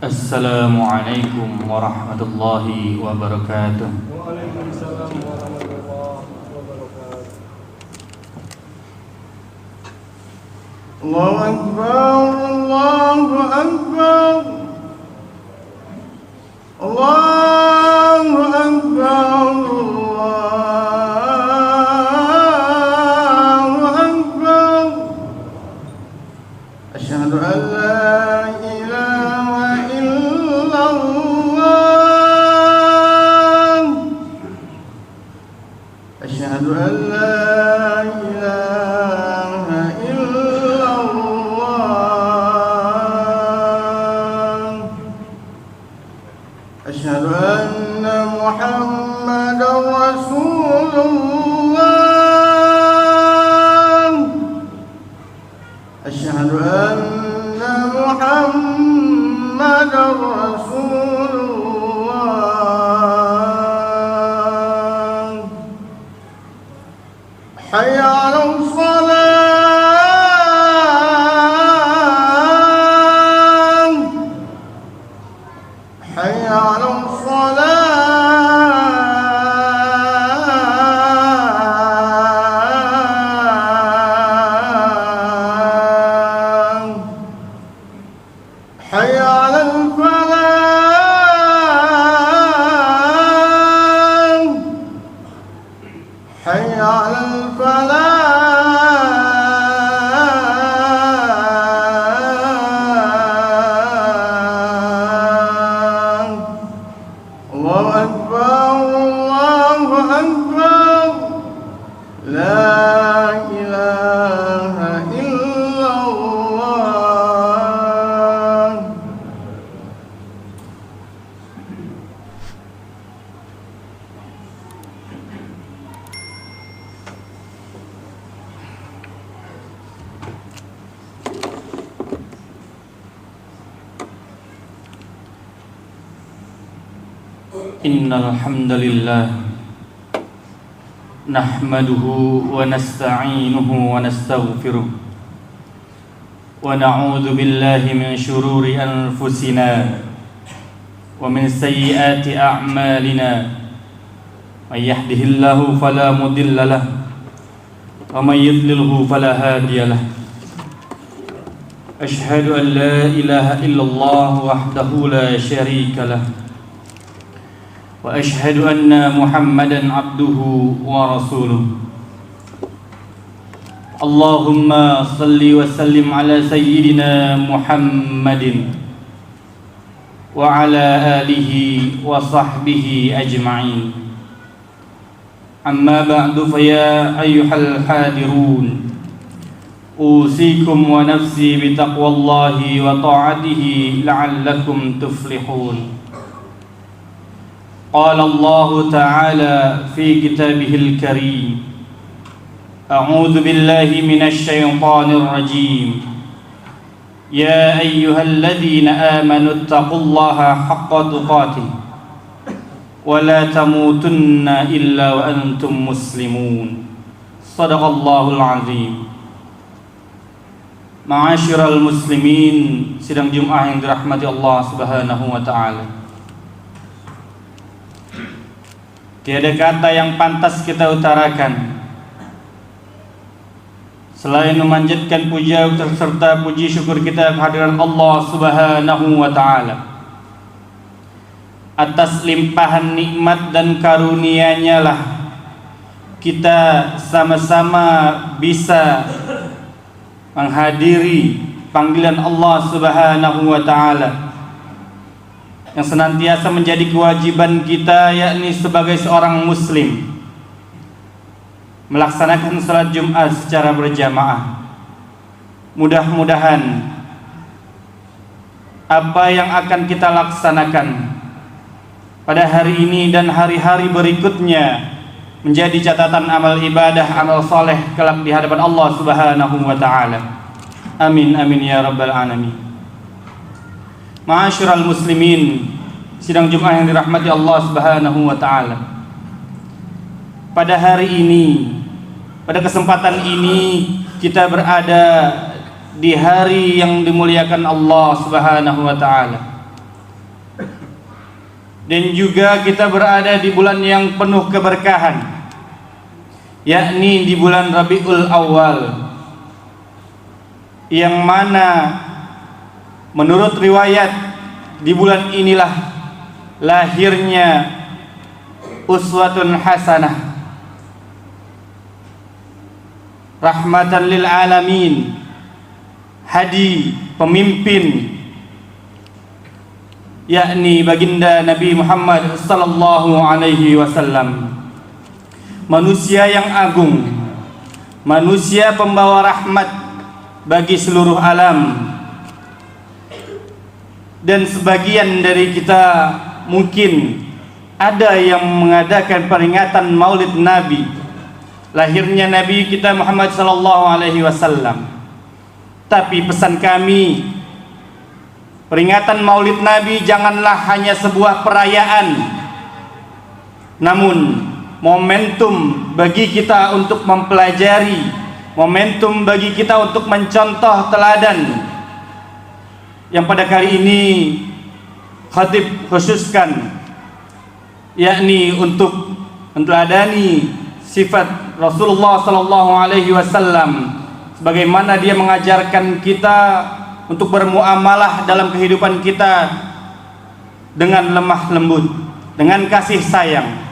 Assalamualaikum warahmatullahi wabarakatuh. Waalaikumsalam warahmatullahi wabarakatuh. Allahu Akbar, Allahu Akbar, Allahu Akbar, Allahu Akbar. Asyhadu an la أشهد أن لا إله إلا الله أشهد أن محمدا رسول الله أشهد أن محمدا رسول الله حي على الصلاة حي على الصلاة حي على الفلاح حي على الفلاح الله أكبر الله أكبر لا إله إلا الله. Innal hamdalillah nahmaduhu wa nasta'inuhu wa nastaghfiruh wa na'udzu billahi min shururi anfusina wa min sayyiati a'malina may yahdihillahu fala mudilla lahu wa may yudlilhu fala hadiya lahu. Ashhadu an la ilaha illallah wahdahu la syarika lahu wa ashhadu anna Muhammadan abduhu wa rasuluh. Allahumma salli wa sallim ala sayyidina Muhammadin wa ala alihi wa sahbihi ajma'in. Amma ba'du, fa ya ayyuhal hadirun, usikum wa nafsi bi taqwallahi wa ta'atihi la'allakum tuflihun. قال الله تعالى في كتابه الكريم أعوذ بالله من الشيطان الرجيم يا أيها الذين آمنوا اتقوا الله حق تقاته ولا تموتن إلا وأنتم مسلمون صدق الله العظيم. Ma'asyiral muslimin, sidang Jumat yang dirahmati Allah Subhanahu wa taala. Tiada kata yang pantas kita utarakan selain memanjatkan puja serta puji syukur kita kehadiran Allah Subhanahu wa taala atas limpahan nikmat dan karunia-Nya lah kita sama-sama bisa menghadiri panggilan Allah Subhanahu wa taala yang senantiasa menjadi kewajiban kita, yakni sebagai seorang muslim melaksanakan salat Jumat secara berjamaah. Mudah-mudahan apa yang akan kita laksanakan pada hari ini dan hari-hari berikutnya menjadi catatan amal ibadah, amal soleh kelak di hadapan Allah Subhanahu wa taala. Amin amin ya rabbal alamin. Ma'asyiral muslimin, sidang Jumat yang dirahmati Allah Subhanahu wa taala. Pada hari ini, pada kesempatan ini kita berada di hari yang dimuliakan Allah Subhanahu wa taala. dan juga kita berada di bulan yang penuh keberkahan, yakni di bulan Rabiul Awal, yang mana menurut riwayat di bulan inilah lahirnya uswatun hasanah, rahmatan lil alamin, hadi pemimpin, yakni baginda Nabi Muhammad sallallahu alaihi wasallam, manusia yang agung, manusia pembawa rahmat bagi seluruh alam. Dan sebagian dari kita mungkin ada yang mengadakan peringatan Maulid Nabi, lahirnya Nabi kita Muhammad sallallahu alaihi wasallam. Tapi pesan kami, peringatan Maulid Nabi janganlah hanya sebuah perayaan, namun momentum bagi kita untuk mempelajari, momentum bagi kita untuk mencontoh teladan, yang pada kali ini khatib khususkan, yakni untuk menteladani sifat Rasulullah sallallahu alaihi wasallam, sebagaimana dia mengajarkan kita untuk bermuamalah dalam kehidupan kita dengan lemah lembut, dengan kasih sayang.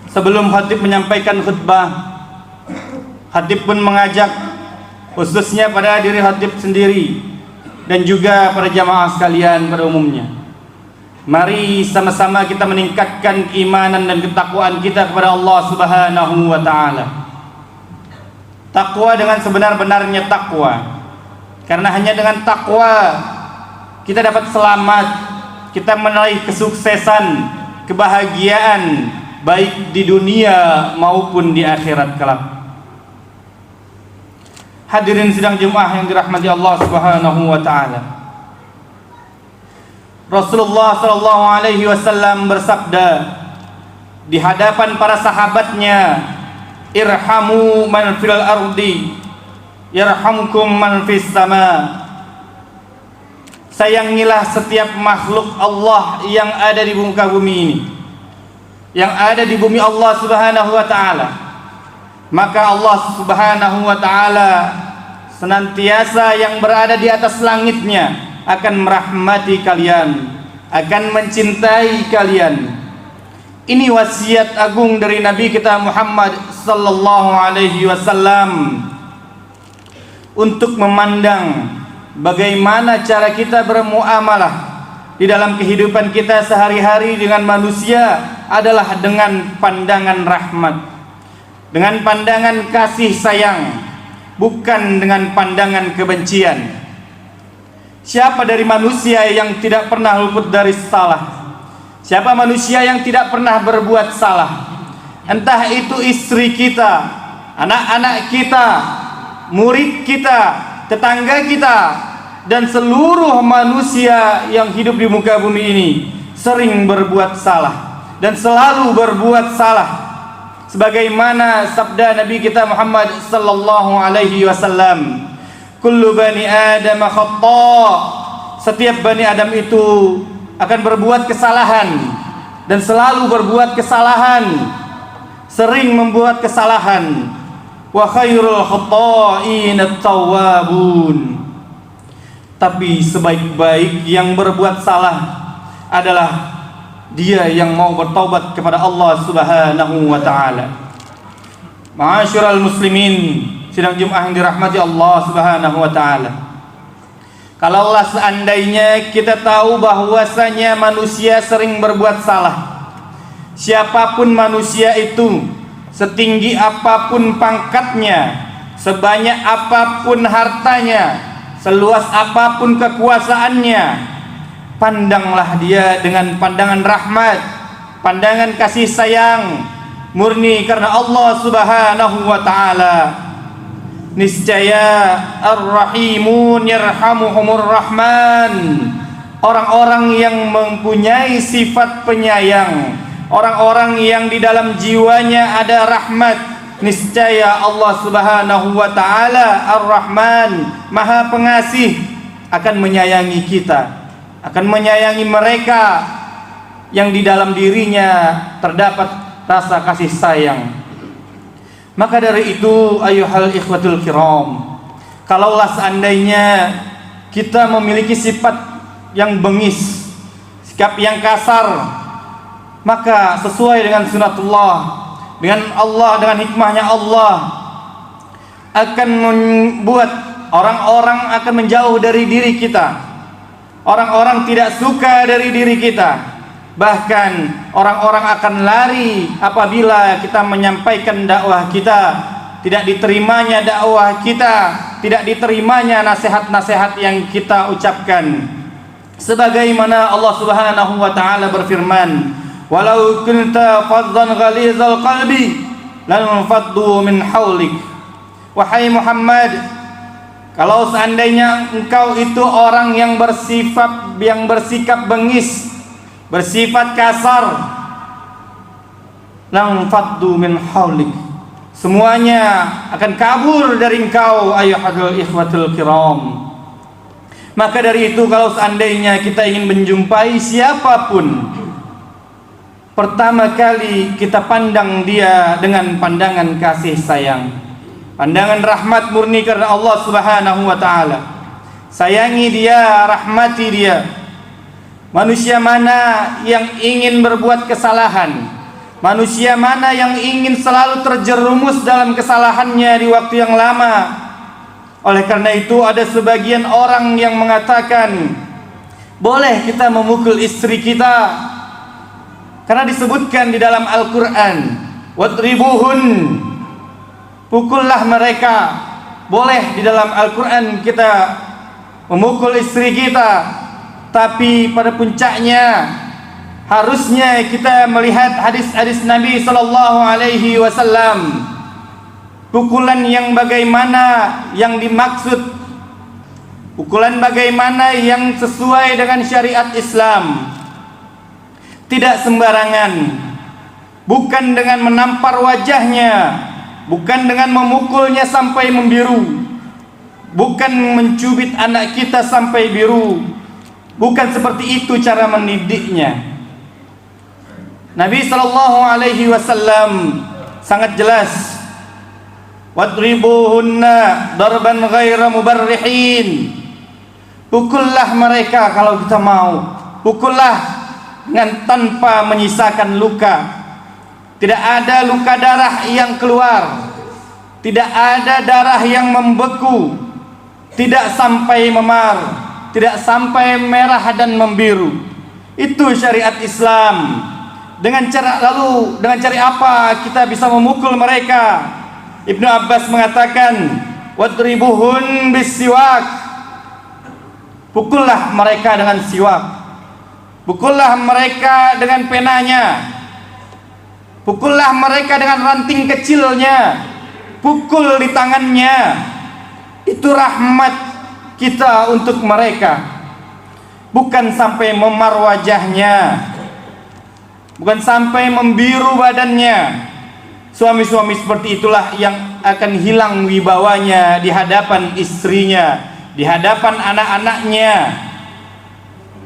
Sebelum khatib menyampaikan khutbah, khatib pun mengajak khususnya pada diri khatib sendiri dan juga para jamaah sekalian pada umumnya, mari sama-sama kita meningkatkan keimanan dan ketakwaan kita kepada Allah Subhanahu wa taala. Takwa dengan sebenar-benarnya takwa, karena hanya dengan takwa kita dapat selamat, kita meraih kesuksesan, kebahagiaan baik di dunia maupun di akhirat kelak. Hadirin sidang Jumat yang dirahmati Allah Subhanahu wa taala. Rasulullah sallallahu alaihi wasallam bersabda di hadapan para sahabatnya, irhamu man fil ardi yarhamkum man fis sama. Sayangilah setiap makhluk Allah yang ada di muka bumi ini, yang ada di bumi Allah Subhanahu wa taala, maka Allah Subhanahu wa taala senantiasa yang berada di atas langitnya akan merahmati kalian, akan mencintai kalian. Ini wasiat agung dari Nabi kita Muhammad sallallahu alaihi wasallam untuk memandang bagaimana cara kita bermuamalah di dalam kehidupan kita sehari-hari dengan manusia adalah dengan pandangan rahmat, dengan pandangan kasih sayang, bukan dengan pandangan kebencian. Siapa dari manusia yang tidak pernah luput dari salah? Siapa manusia yang tidak pernah berbuat salah? Entah itu istri kita, anak-anak kita, murid kita, tetangga kita, dan seluruh manusia yang hidup di muka bumi ini sering berbuat salah dan selalu berbuat salah. Sebagaimana sabda Nabi kita Muhammad sallallahu alaihi wasallam, kullu bani adam khata'. Setiap bani Adam itu akan berbuat kesalahan dan selalu berbuat kesalahan, sering membuat kesalahan. Wa khairul khata'in at-tawwabun. Tapi sebaik-baik yang berbuat salah adalah dia yang mau bertaubat kepada Allah Subhanahu wa taala. Ma'asyiral muslimin, sidang Jumat yang dirahmati Allah Subhanahu wa taala. Kalaulah seandainya kita tahu bahwasanya manusia sering berbuat salah, siapapun manusia itu, setinggi apapun pangkatnya, sebanyak apapun hartanya, seluas apapun kekuasaannya, pandanglah dia dengan pandangan rahmat, pandangan kasih sayang murni karena Allah Subhanahu wa taala. Niscaya ar-rahimun yarhamuhumur rahman. Orang-orang yang mempunyai sifat penyayang, orang-orang yang di dalam jiwanya ada rahmat, niscaya Allah Subhanahu wa taala ar-rahman, maha pengasih, akan menyayangi kita, akan menyayangi mereka yang di dalam dirinya terdapat rasa kasih sayang. Maka dari itu ayyuhal ikhwatul kiram, kalaulah seandainya kita memiliki sifat yang bengis, sikap yang kasar, maka sesuai dengan sunatullah, dengan Allah, dengan hikmahnya Allah, akan membuat orang-orang akan menjauh dari diri kita. Orang-orang tidak suka dari diri kita. Bahkan orang-orang akan lari apabila kita menyampaikan dakwah kita. Tidak diterimanya dakwah kita, tidak diterimanya nasihat-nasihat yang kita ucapkan. Sebagaimana Allah Subhanahu wa taala berfirman, "Walau kunta faddan ghalizal qalbi lan faddu min haulik." Wahai Muhammad, kalau seandainya engkau itu orang yang bersikap bengis, bersifat kasar, lang faddu min haulik, semuanya akan kabur dari engkau ayyuhal ikhwatul kiram. Maka dari itu kalau seandainya kita ingin menjumpai siapapun, pertama kali kita pandang dia dengan pandangan kasih sayang, pandangan rahmat murni karena Allah Subhanahu wa taala. Sayangi dia, rahmati dia. Manusia mana yang ingin berbuat kesalahan? Manusia mana yang ingin selalu terjerumus dalam kesalahannya di waktu yang lama? Oleh karena itu ada sebagian orang yang mengatakan boleh kita memukul istri kita, karena disebutkan di dalam Al-Quran, wadribuhun, pukullah mereka. Boleh di dalam Al-Quran kita memukul istri kita, tapi pada puncaknya harusnya kita melihat hadis-hadis Nabi sallallahu alaihi wasallam. Pukulan yang bagaimana yang dimaksud, pukulan bagaimana yang sesuai dengan syariat Islam. Tidak sembarangan, bukan dengan menampar wajahnya, bukan dengan memukulnya sampai membiru, bukan mencubit anak kita sampai biru. Bukan seperti itu cara mendidiknya. Nabi sallallahu alaihi wasallam sangat jelas, wadribuhunna darban ghaira mubarrihin. Pukullah mereka kalau kita mau, pukullah dengan tanpa menyisakan luka. Tidak ada luka darah yang keluar, tidak ada darah yang membeku, tidak sampai memar, tidak sampai merah dan membiru. Itu syariat Islam. Dengan cara apa kita bisa memukul mereka? Ibnu Abbas mengatakan, wadribuhun bisiwak. Pukullah mereka dengan siwak. Pukullah mereka dengan penanya. Pukullah mereka dengan ranting kecilnya. Pukul di tangannya. Itu rahmat kita untuk mereka. Bukan sampai memar wajahnya, bukan sampai membiru badannya. Suami-suami seperti itulah yang akan hilang wibawanya di hadapan istrinya, di hadapan anak-anaknya.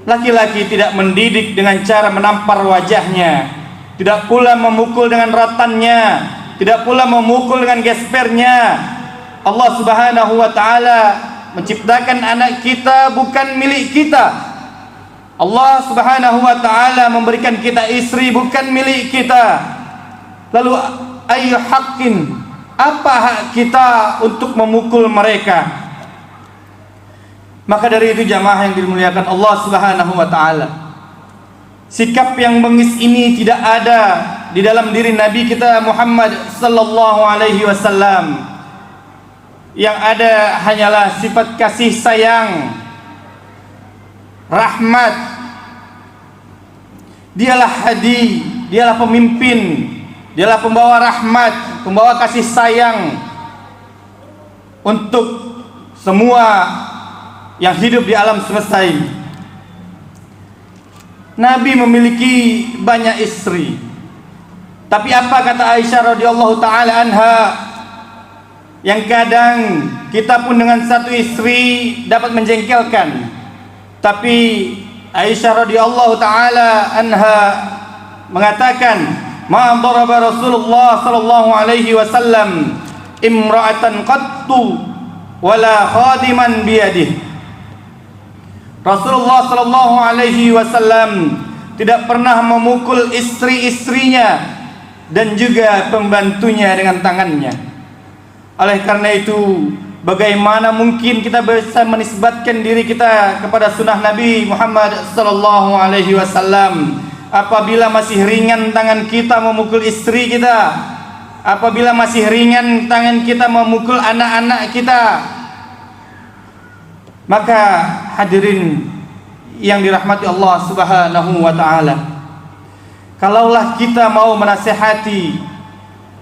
Laki-laki tidak mendidik dengan cara menampar wajahnya, tidak pula memukul dengan rotannya, tidak pula memukul dengan gespernya. Allah Subhanahu wa taala menciptakan anak kita bukan milik kita. Allah Subhanahu wa taala memberikan kita istri bukan milik kita. Lalu ayu haqqin, apa hak kita untuk memukul mereka? Maka dari itu jamaah yang dimuliakan Allah Subhanahu wa taala, sikap yang bengis ini tidak ada di dalam diri Nabi kita Muhammad sallallahu alaihi wasallam. Yang ada hanyalah sifat kasih sayang, rahmat. Dialah hadi, dialah pemimpin, dialah pembawa rahmat, pembawa kasih sayang untuk semua yang hidup di alam semesta ini. Nabi memiliki banyak istri, tapi apa kata Aisyah radhiyallahu taala anha, yang kadang kita pun dengan satu istri dapat menjengkelkan, tapi Aisyah radhiyallahu taala anha mengatakan, "Ma daraba Rasulullah sallallahu alaihi wasallam imra'atan qattu wala khadiman biyadihi." Rasulullah sallallahu alaihi wasallam tidak pernah memukul istri-istrinya dan juga pembantunya dengan tangannya. Oleh karena itu, bagaimana mungkin kita bisa menisbatkan diri kita kepada sunnah Nabi Muhammad sallallahu alaihi wasallam apabila masih ringan tangan kita memukul istri kita, apabila masih ringan tangan kita memukul anak-anak kita. Maka hadirin yang dirahmati Allah Subhanahu wa taala, kalaulah kita mau menasihati,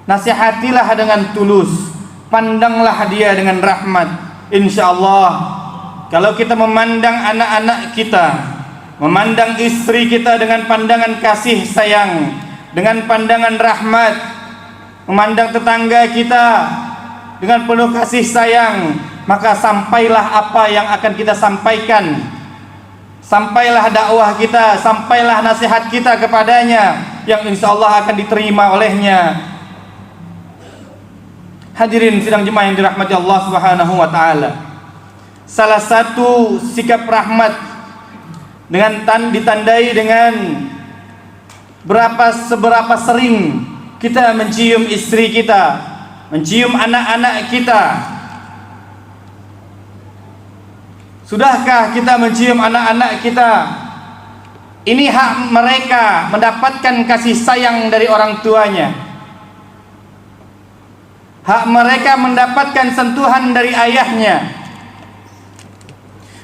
nasihatilah dengan tulus, pandanglah dia dengan rahmat. Insyaallah kalau kita memandang anak-anak kita, memandang istri kita dengan pandangan kasih sayang, dengan pandangan rahmat, memandang tetangga kita dengan penuh kasih sayang, maka sampailah apa yang akan kita sampaikan, sampailah dakwah kita, sampailah nasihat kita kepadanya yang insyaallah akan diterima olehnya. Hadirin sidang jemaah yang dirahmati Allah Subhanahu wa taala, salah satu sikap rahmat dengan ditandai dengan seberapa sering kita mencium istri kita, mencium anak-anak kita. Sudahkah kita mencium anak-anak kita? Ini hak mereka mendapatkan kasih sayang dari orang tuanya. Hak mereka mendapatkan sentuhan dari ayahnya.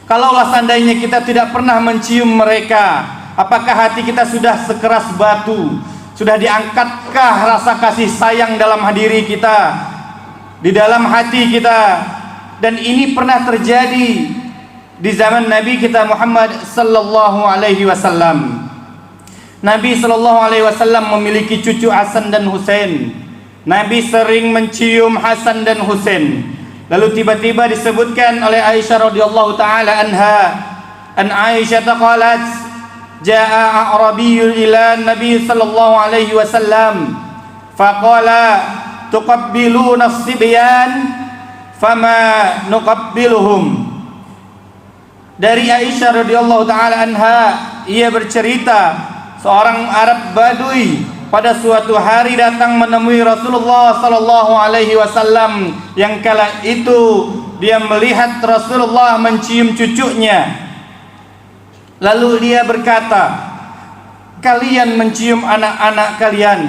Kalaulah seandainya kita tidak pernah mencium mereka, apakah hati kita sudah sekeras batu? Sudah diangkatkah rasa kasih sayang dalam diri kita, di dalam hati kita? Dan ini pernah terjadi di zaman Nabi kita Muhammad sallallahu alaihi wasallam. Nabi sallallahu alaihi wasallam memiliki cucu Hasan dan Husain. Nabi sering mencium Hasan dan Husain. Lalu tiba-tiba disebutkan oleh Aisyah radhiyallahu taala anha, an Aisyah qalat, jaa a'rabiyyun ila Nabi sallallahu alaihi wasallam faqala tuqabbiluna as-sibyan fama nuqabbiluhum. Dari Aisyah radhiyallahu taala anha, ia bercerita seorang Arab Badui pada suatu hari datang menemui Rasulullah sallallahu alaihi wasallam, yang kala itu dia melihat Rasulullah mencium cucunya. Lalu dia berkata, "Kalian mencium anak-anak kalian,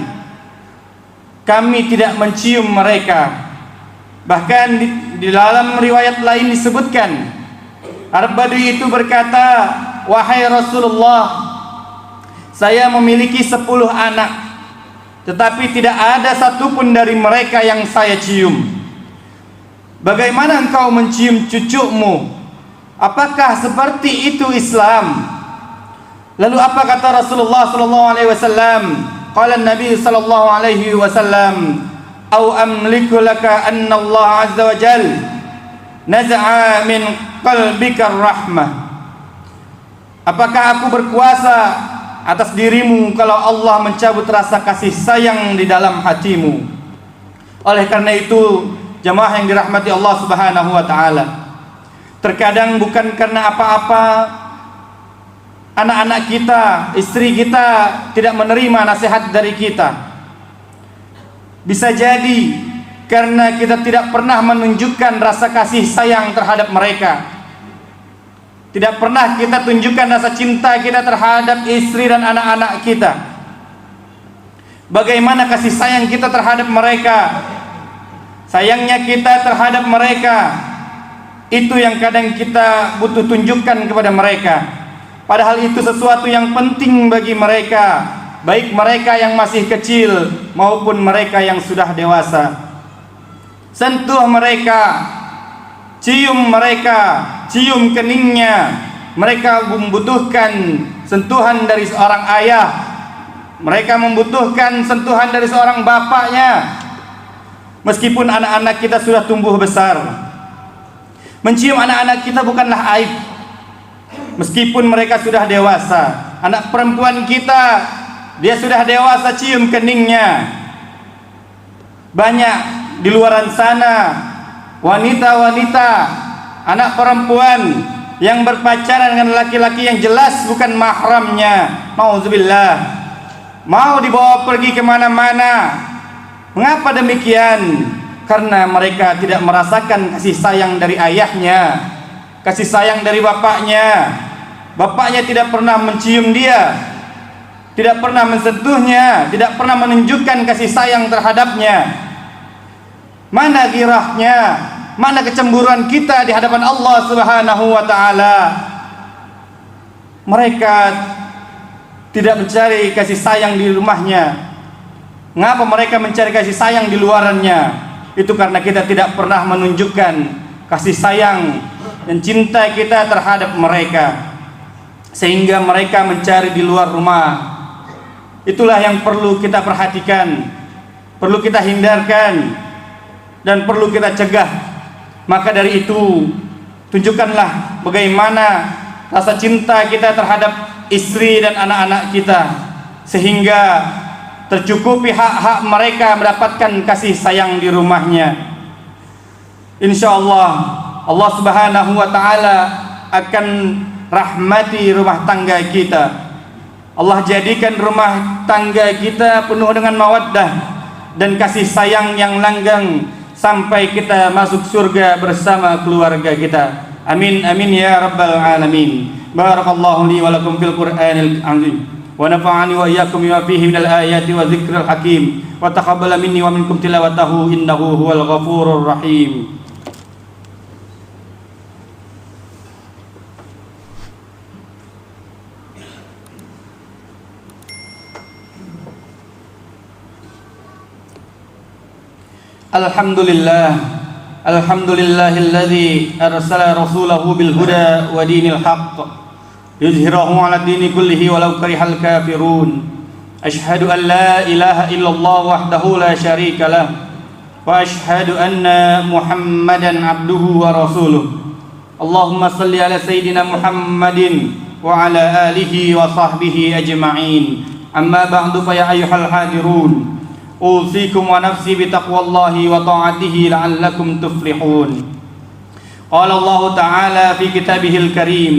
kami tidak mencium mereka." Bahkan di dalam riwayat lain disebutkan, Arab Badui itu berkata, "Wahai Rasulullah, saya memiliki 10 anak, tetapi tidak ada satupun dari mereka yang saya cium. Bagaimana engkau mencium cucumu? Apakah seperti itu Islam?" Lalu apa kata Rasulullah sallallahu alaihi wasallam? Qala Nabi sallallahu alaihi wasallam, "Au amliku laka anna Allah azza wa jalla naz'a min qalbika rahmah." Apakah aku berkuasa atas dirimu kalau Allah mencabut rasa kasih sayang di dalam hatimu? Oleh karena itu, jemaah yang dirahmati Allah Subhanahu wa taala, terkadang bukan karena apa-apa anak-anak kita, istri kita tidak menerima nasihat dari kita. Bisa jadi karena kita tidak pernah menunjukkan rasa kasih sayang terhadap mereka. Tidak pernah kita tunjukkan rasa cinta kita terhadap istri dan anak-anak kita. Bagaimana kasih sayang kita terhadap mereka? Sayangnya kita terhadap mereka, itu yang kadang kita butuh tunjukkan kepada mereka. Padahal itu sesuatu yang penting bagi mereka, baik mereka yang masih kecil maupun mereka yang sudah dewasa. Sentuh mereka, cium mereka, cium keningnya. Mereka membutuhkan sentuhan dari seorang ayah. Mereka membutuhkan sentuhan dari seorang bapaknya. Meskipun anak-anak kita sudah tumbuh besar, mencium anak-anak kita bukanlah aib. meskipun mereka sudah dewasa. Anak perempuan kita, dia sudah dewasa, cium keningnya. Banyak di luaran sana wanita-wanita, anak perempuan yang berpacaran dengan laki-laki yang jelas bukan mahramnya. Nauzubillah, mau dibawa pergi kemana-mana. Mengapa demikian? Karena mereka tidak merasakan kasih sayang dari ayahnya, kasih sayang dari bapaknya. Bapaknya tidak pernah mencium dia, tidak pernah mensentuhnya, tidak pernah menunjukkan kasih sayang terhadapnya. Mana girahnya, mana kecemburuan kita di hadapan Allah Subhanahu wa taala? Mereka tidak mencari kasih sayang di rumahnya. Mengapa mereka mencari kasih sayang di luarannya? Itu karena kita tidak pernah menunjukkan kasih sayang dan cinta kita terhadap mereka, sehingga mereka mencari di luar rumah. Itulah yang perlu kita perhatikan, perlu kita hindarkan, dan perlu kita cegah. Maka dari itu, tunjukkanlah bagaimana rasa cinta kita terhadap istri dan anak-anak kita, sehingga tercukupi hak-hak mereka mendapatkan kasih sayang di rumahnya. Insyaallah Allah Subhanahu wa taala akan rahmati rumah tangga kita. Allah jadikan rumah tangga kita penuh dengan mawaddah dan kasih sayang yang langgeng sampai kita masuk surga bersama keluarga kita. Amin amin ya rabbal alamin. Barakallahu li wa lakum fil Qur'anil azim. Wa nafa'ani wa iyyakum bima fihi minal ayati wa dzikril hakim. Wa taqabbala minni wa minkum tilawatahu innahu huwal ghafurur rahim. Alhamdulillahilladzi arsala rasulahu bil huda wa dinil haqq yuzhirahu 'ala dini kullihi walau karihal kafirun. Asyhadu an la ilaha illallah wahdahu la syarika lah wa asyhadu anna Muhammadan 'abduhu wa rasuluh. Allahumma shalli 'ala sayyidina Muhammadin wa 'ala alihi wa sahbihi ajma'in. Amma ba'du fa ya ayyuhal hadirun, أوصيكم ونفسي بتقوى الله وطاعته لعلكم تفلحون. قال الله تعالى في كتابه الكريم: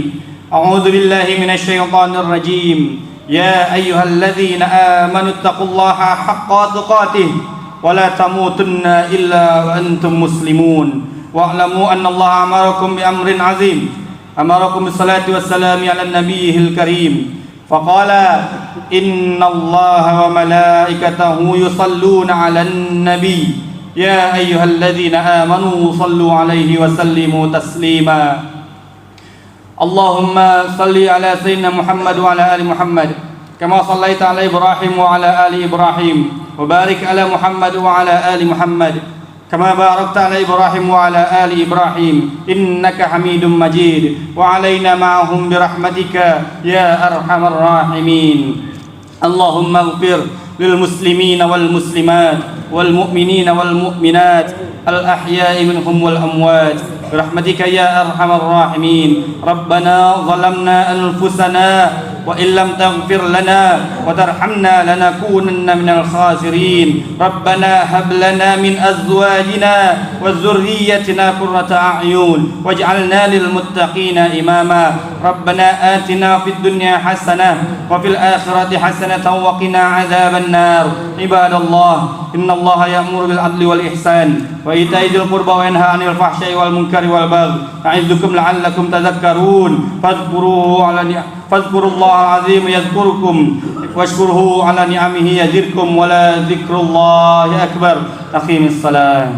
أعوذ بالله من الشيطان الرجيم. يا أيها الذين آمنوا اتقوا الله حق تقاته ولا تموتن إلا وأنتم مسلمون واعلموا أن الله أمركم بأمر عظيم، أمركم بالصلاة والسلام على النبي الكريم فقال: إن الله وملائكته يصلون على النبي يا أيها الذين آمنوا صلوا عليه وسلموا تسليما. اللهم صل على سيدنا محمد وعلى آل محمد كما صليت على إبراهيم وعلى آل إبراهيم وبارك على محمد وعلى آل محمد كما باركت على إبراهيم وعلى آل إبراهيم إنك حميد مجيد وعلينا معهم برحمتك يا أرحم الراحمين. اللهم اغفر للمسلمين والمسلمات والمؤمنين والمؤمنات الأحياء منهم والأموات برحمتك يا أرحم الراحمين. ربنا ظلمنا أنفسنا وإن لم تغفر لنا وترحمنا لنكونن من الخاسرين. ربنا هب لنا من أزواجنا وذريتنا قرة أعين واجعلنا للمتقين إماما. ربنا آتنا في الدنيا حسنة وفي الآخرة حسنة وقنا عذاب النار. عباد الله، إن الله يأمر بالعدل والإحسان وإيتاء ذي القربى وينهى عن الفحشاء والمنكر والبغي يعظكم لعلكم تذكرون. فاذكروا الله العظيم يذكركم واشكره على نعمه يزدكم ولذكر الله أكبر. أقيم الصلاة.